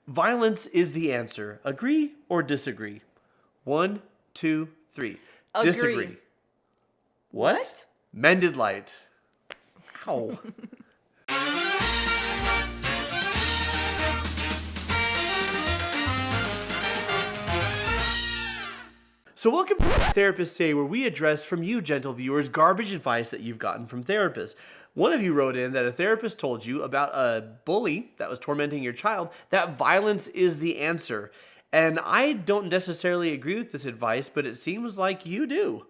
Violence is the answer. Agree or disagree? 1, 2, 3. Agree. Disagree. What? Mended light. Ow. So welcome to Therapists Say, where we address from you, gentle viewers, garbage advice that you've gotten from therapists. One of you wrote in that a therapist told you about a bully that was tormenting your child, that violence is the answer. And I don't necessarily agree with this advice, but it seems like you do.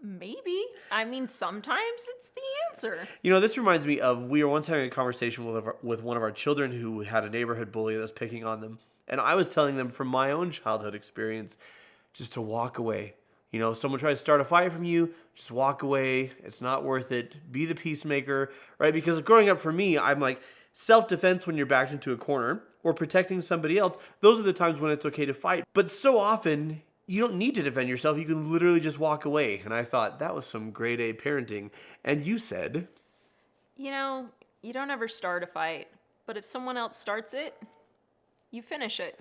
Maybe. I mean, sometimes it's the answer. You know, this reminds me of, we were once having a conversation with one of our children who had a neighborhood bully that was picking on them. And I was telling them from my own childhood experience, just to walk away. You know, if someone tries to start a fight from you, just walk away. It's not worth it. Be the peacemaker, right? Because growing up for me, I'm like, self-defense when you're backed into a corner or protecting somebody else, those are the times when it's okay to fight. But so often, you don't need to defend yourself. You can literally just walk away. And I thought, that was some grade A parenting. And you said, You know, you don't ever start a fight, but if someone else starts it, you finish it.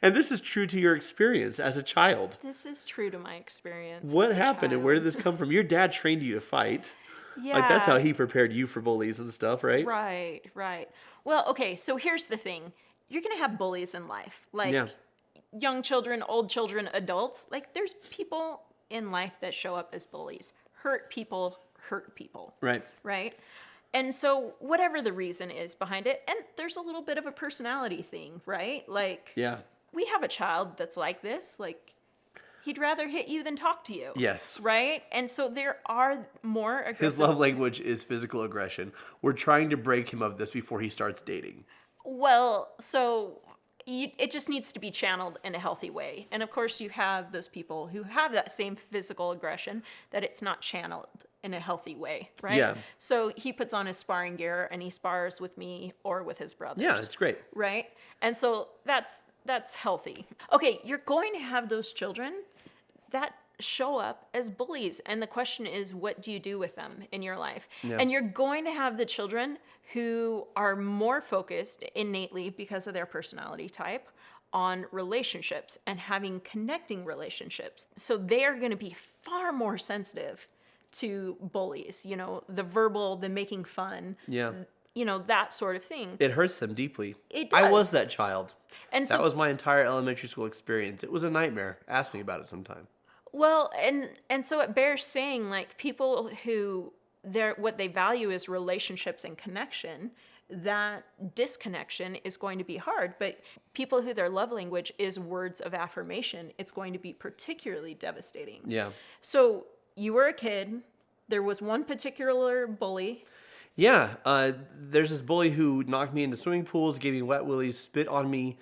and this is true to your experience as a child. This is true to my experience. What as a happened and child. where did this come from? Your dad trained you to fight. Yeah. Like, that's how he prepared you for bullies and stuff, right? Right. Well, okay, so here's the thing. You're going to have bullies in life. Like, Yeah. young children, old children, adults. Like, there's people in life that show up as bullies. Hurt people. Right. Right? And so whatever the reason is behind it, and there's a little bit of a personality thing, right? Like, Yeah. we have a child that's like this. Like, he'd rather hit you than talk to you. Yes. Right? And so there are more aggressive... His love language is physical aggression. We're trying to break him of this before he starts dating. Well, so it just needs to be channeled in a healthy way. And of course, you have those people who have that same physical aggression that it's not channeled in a healthy way, right? Yeah. So he puts on his sparring gear and he spars with me or with his brothers. Yeah, it's great. Right? And so that's healthy. Okay, you're going to have those children that show up as bullies. And the question is, what do you do with them in your life? Yeah. And you're going to have the children who are more focused innately because of their personality type on relationships and having connecting relationships. So they are going to be far more sensitive to bullies, you know, the verbal, the making fun, Yeah. you know, that sort of thing. It hurts them deeply. It I was does. that child. And so, That was my entire elementary school experience. It was a nightmare. Ask me about it sometime. well, and so it bears saying, like, people who what they value is relationships and connection, that disconnection is going to be hard. But people who their love language is words of affirmation, it's going to be particularly devastating. Yeah. So you were a kid. There was one particular bully. Yeah. There's this bully who knocked me into swimming pools, gave me wet willies, spit on me,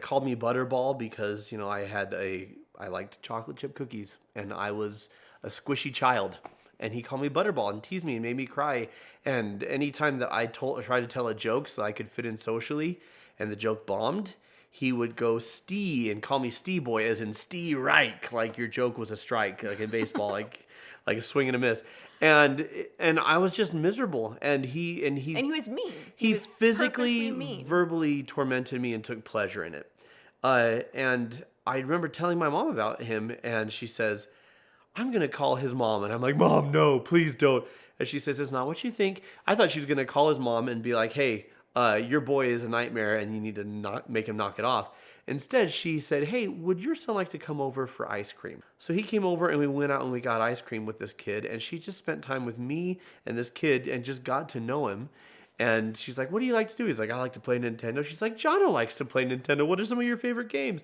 called me Butterball because, you know, I liked chocolate chip cookies and I was a squishy child. And he called me Butterball and teased me and made me cry. And anytime that I tried to tell a joke so I could fit in socially and the joke bombed, he would go Stee and call me Stee Boy, as in Stee Reich, like your joke was a strike, like in baseball, like a swing and a miss. And I was just miserable. And he was mean. He was physically, purposely mean. verbally tormented me and took pleasure in it. And I remember telling my mom about him, and she says, I'm going to call his mom. And I'm like, Mom, no, please don't. And she says, it's not what you think. I thought she was going to call his mom and be like, hey, your boy is a nightmare and you need to make him knock it off. Instead, she said, hey, would your son like to come over for ice cream? So he came over and we went out and we got ice cream with this kid. And she just spent time with me and this kid and just got to know him. And she's like, what do you like to do? He's like, I like to play Nintendo. She's like, Jono likes to play Nintendo. What are some of your favorite games?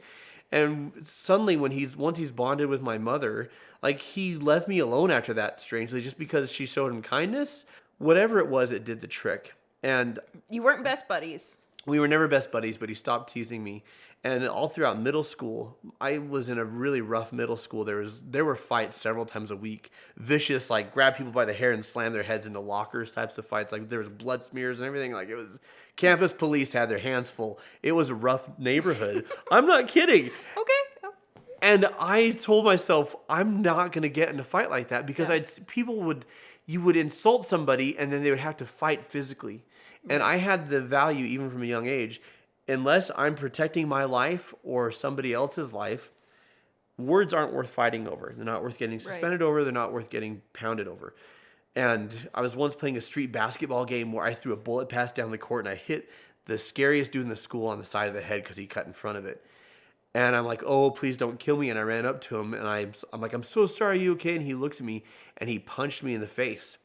And suddenly once he's bonded with my mother, like, he left me alone after that, strangely, just because she showed him kindness. Whatever it was, it did the trick. And You weren't best buddies. we were never best buddies, but he stopped teasing me. And all throughout middle school, I was in a really rough middle school. There were fights several times a week. Vicious, like, grab people by the hair and slam their heads into lockers types of fights. Like, there was blood smears and everything. Like, it was campus police had their hands full. It was a rough neighborhood. I'm not kidding. Okay. And I told myself, I'm not going to get in a fight like that because Yeah. you would insult somebody and then they would have to fight physically. And I had the value, even from a young age, unless I'm protecting my life or somebody else's life, words aren't worth fighting over. They're not worth getting suspended over. They're not worth getting pounded over. And I was once playing a street basketball game where I threw a bullet pass down the court and I hit the scariest dude in the school on the side of the head because he cut in front of it. And I'm like, oh, please don't kill me. And I ran up to him and I'm like, I'm so sorry, are you okay? And he looks at me and he punched me in the face.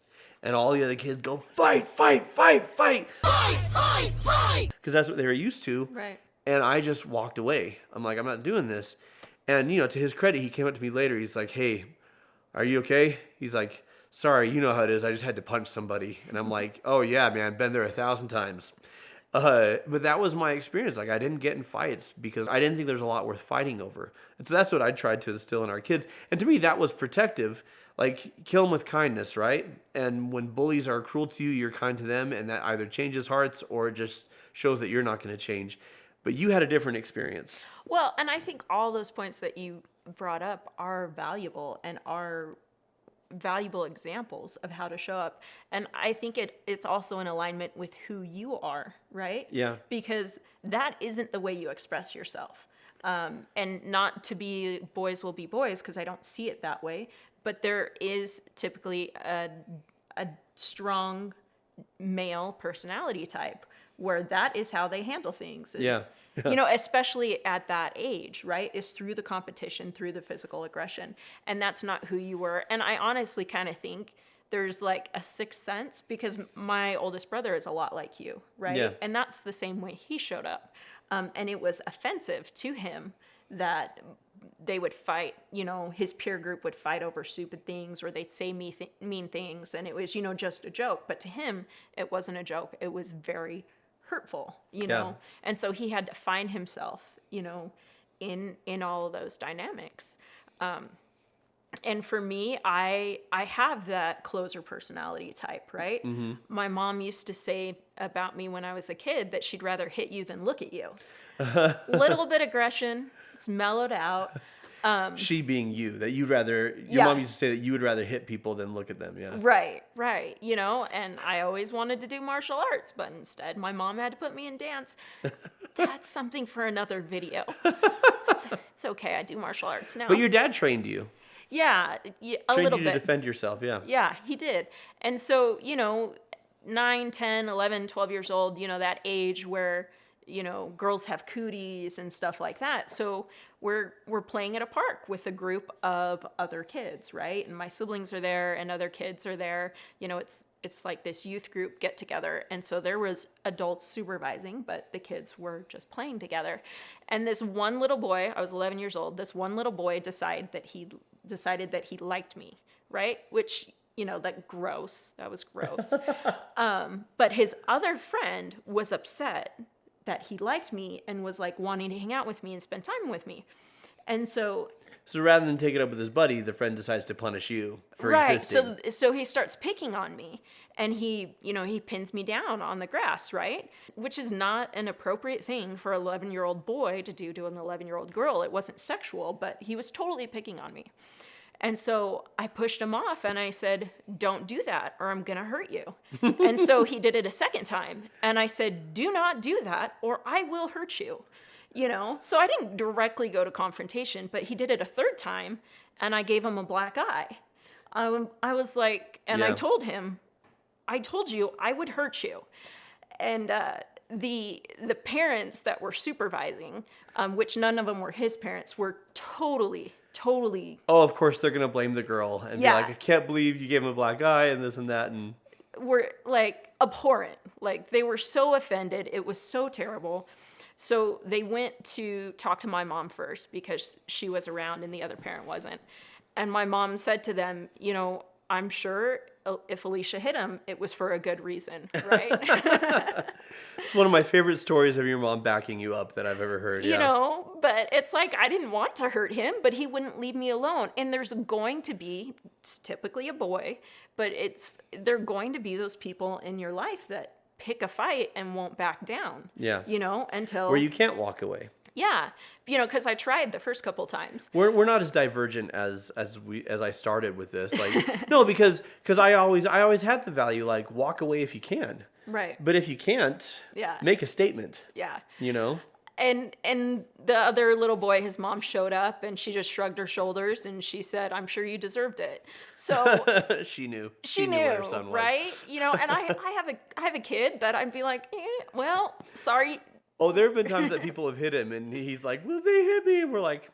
And all the other kids go, fight, fight, fight, fight. Fight, fight, fight. Because that's what they were used to. Right. And I just walked away. I'm like, I'm not doing this. And, to his credit, he came up to me later. He's like, hey, are you okay? He's like, sorry, you know how it is. I just had to punch somebody. And I'm like, oh, yeah, man, been there 1,000 times. But that was my experience. Like, I didn't get in fights because I didn't think there's a lot worth fighting over. And so that's what I tried to instill in our kids. And to me, that was protective. Like, kill them with kindness, right? And when bullies are cruel to you, you're kind to them. And that either changes hearts or just shows that you're not going to change. But you had a different experience. Well, and I think all those points that you brought up are valuable and are valuable examples of how to show up. And I think it's also in alignment with who you are, right? Yeah. Because that isn't the way you express yourself. And not to be boys will be boys, because I don't see it that way. But there is typically a strong male personality type where that is how they handle things. Especially at that age, right? Is through the competition, through the physical aggression. And that's not who you were. And I honestly kind of think there's like a sixth sense, because my oldest brother is a lot like you, right? Yeah. And that's the same way he showed up. And it was offensive to him that they would fight, his peer group would fight over stupid things, or they'd say mean things. And it was, just a joke. But to him, it wasn't a joke. It was very hurtful, know? And so he had to find himself, in all of those dynamics. And for me, I have that closer personality type, right? Mm-hmm. My mom used to say about me when I was a kid that she'd rather hit you than look at you. Little bit aggression, it's mellowed out. She being you, that your mom used to say that you would rather hit people than look at them. Yeah. Right. And I always wanted to do martial arts, but instead my mom had to put me in dance. That's something for another video. It's okay. I do martial arts now. But your dad trained you. Yeah, a Trained little you bit. to defend yourself, yeah. Yeah, he did. And so, 9, 10, 11, 12 years old, that age where, girls have cooties and stuff like that. So we're playing at a park with a group of other kids, right? And my siblings are there and other kids are there. It's like this youth group get together. And so there was adults supervising, but the kids were just playing together. And this one little boy, I was 11 years old, this one little boy decided that he liked me, right? Which, that was gross. But his other friend was upset that he liked me and was like wanting to hang out with me and spend time with me. And so rather than take it up with his buddy, the friend decides to punish you for existing. So he starts picking on me, and he pins me down on the grass, right? Which is not an appropriate thing for an 11-year-old boy to do to an 11-year-old girl. It wasn't sexual, but he was totally picking on me. And so I pushed him off and I said, don't do that or I'm going to hurt you. And so he did it a second time. And I said, do not do that or I will hurt you. So I didn't directly go to confrontation, but he did it a third time and I gave him a black eye. I was like, and I told him, I told you I would hurt you. And the parents that were supervising, which none of them were his parents, were totally. Oh, of course they're gonna blame the girl and be like, I can't believe you gave him a black eye and this and that, and were like abhorrent. Like they were so offended. It was so terrible. So they went to talk to my mom first because she was around and the other parent wasn't. And my mom said to them, I'm sure if Alicia hit him, it was for a good reason, right? It's one of my favorite stories of your mom backing you up that I've ever heard. But it's like, I didn't want to hurt him, but he wouldn't leave me alone. And there's going to be, it's typically a boy, but they're going to be those people in your life that pick a fight and won't back down. Yeah. Until... Where you can't walk away. Yeah, because I tried the first couple times. We're not as divergent as I started with this. Like no, because I always had the value like walk away if you can. Right. But if you can't, Yeah. make a statement, Yeah. you know? And the other little boy, his mom showed up and she just shrugged her shoulders and she said, "I'm sure you deserved it." So She knew. she knew, where her son was. right? You know, and I have a kid that I'd be like, well, sorry. Oh, there have been times that people have hit him, and he's like, "Well, they hit me." And we're like,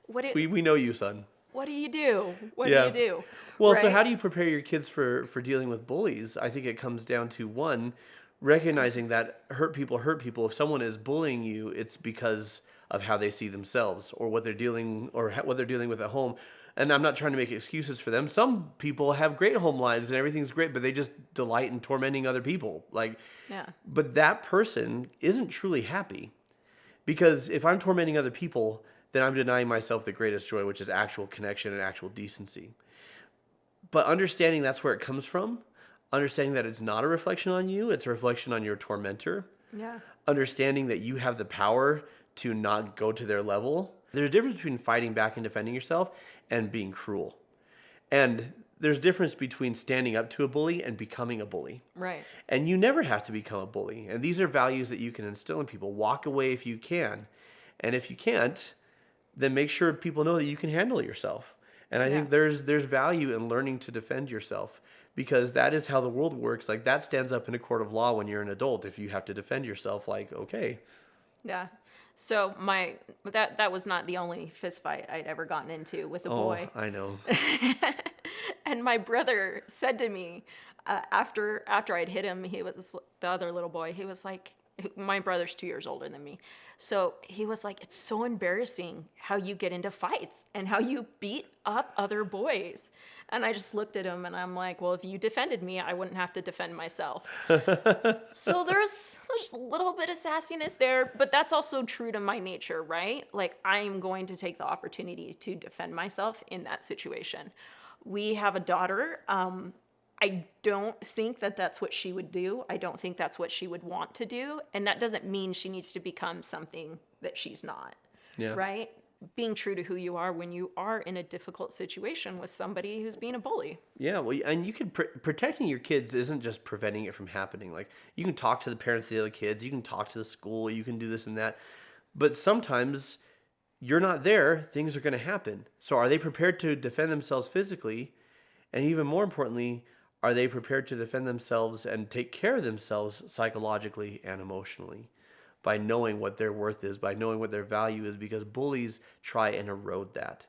we know you, son. What do you do? What Yeah. do you do? Well, so Right? how do you prepare your kids for dealing with bullies? I think it comes down to, one, recognizing that hurt people hurt people. If someone is bullying you, it's because of how they see themselves or what they're dealing with at home. And I'm not trying to make excuses for them. Some people have great home lives and everything's great, but they just delight in tormenting other people. Yeah. But that person isn't truly happy, because if I'm tormenting other people, then I'm denying myself the greatest joy, which is actual connection and actual decency. But understanding that's where it comes from, understanding that it's not a reflection on you, it's a reflection on your tormentor, Yeah. understanding that you have the power to not go to their level. There's a difference between fighting back and defending yourself and being cruel. And there's a difference between standing up to a bully and becoming a bully. Right. And you never have to become a bully. And these are values that you can instill in people. Walk away if you can. And if you can't, then make sure people know that you can handle yourself. And I think there's value in learning to defend yourself, because that is how the world works. Like, that stands up in a court of law when you're an adult. If you have to defend yourself, like, okay. Yeah. So that was not the only fist fight I'd ever gotten into with a boy. I know. And my brother said to me, after I'd hit him, he was the other little boy. He was like, my brother's 2 years older than me. So he was like, "It's so embarrassing how you get into fights and how you beat up other boys." And I just looked at him and I'm like, "Well, if you defended me, I wouldn't have to defend myself." So there's a little bit of sassiness there, but that's also true to my nature, right? Like, I'm going to take the opportunity to defend myself in that situation. We have a daughter. I don't think that that's what she would do. I don't think that's what she would want to do. And that doesn't mean she needs to become something that she's not, right? Being true to who you are when you are in a difficult situation with somebody who's being a bully. Yeah, well, and you can protecting your kids isn't just preventing it from happening. Like, you can talk to the parents of the other kids, you can talk to the school, you can do this and that. But sometimes you're not there, things are going to happen. So are they prepared to defend themselves physically? And even more importantly, are they prepared to defend themselves and take care of themselves psychologically and emotionally by knowing what their worth is, by knowing what their value is? Because bullies try and erode that.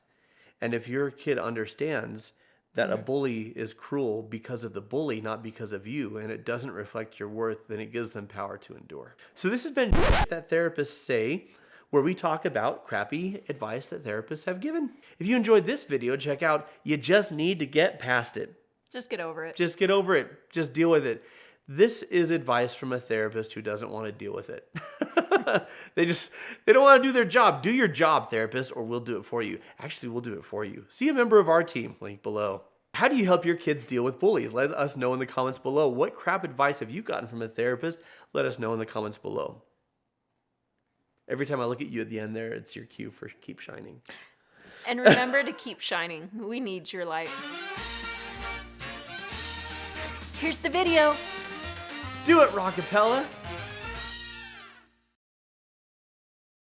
And if your kid understands that a bully is cruel because of the bully, not because of you, and it doesn't reflect your worth, then it gives them power to endure. So this has been That Therapists Say, where we talk about crappy advice that therapists have given. If you enjoyed this video, check out You Just Need to Get Past It. Just get over it. Just get over it. Just deal with it. This is advice from a therapist who doesn't want to deal with it. They don't want to do their job. Do your job, therapist, or we'll do it for you. Actually, we'll do it for you. See a member of our team, link below. How do you help your kids deal with bullies? Let us know in the comments below. What crap advice have you gotten from a therapist? Let us know in the comments below. Every time I look at you at the end there, it's your cue for keep shining. And remember to keep shining. We need your light. Here's the video. Do it, Rockapella.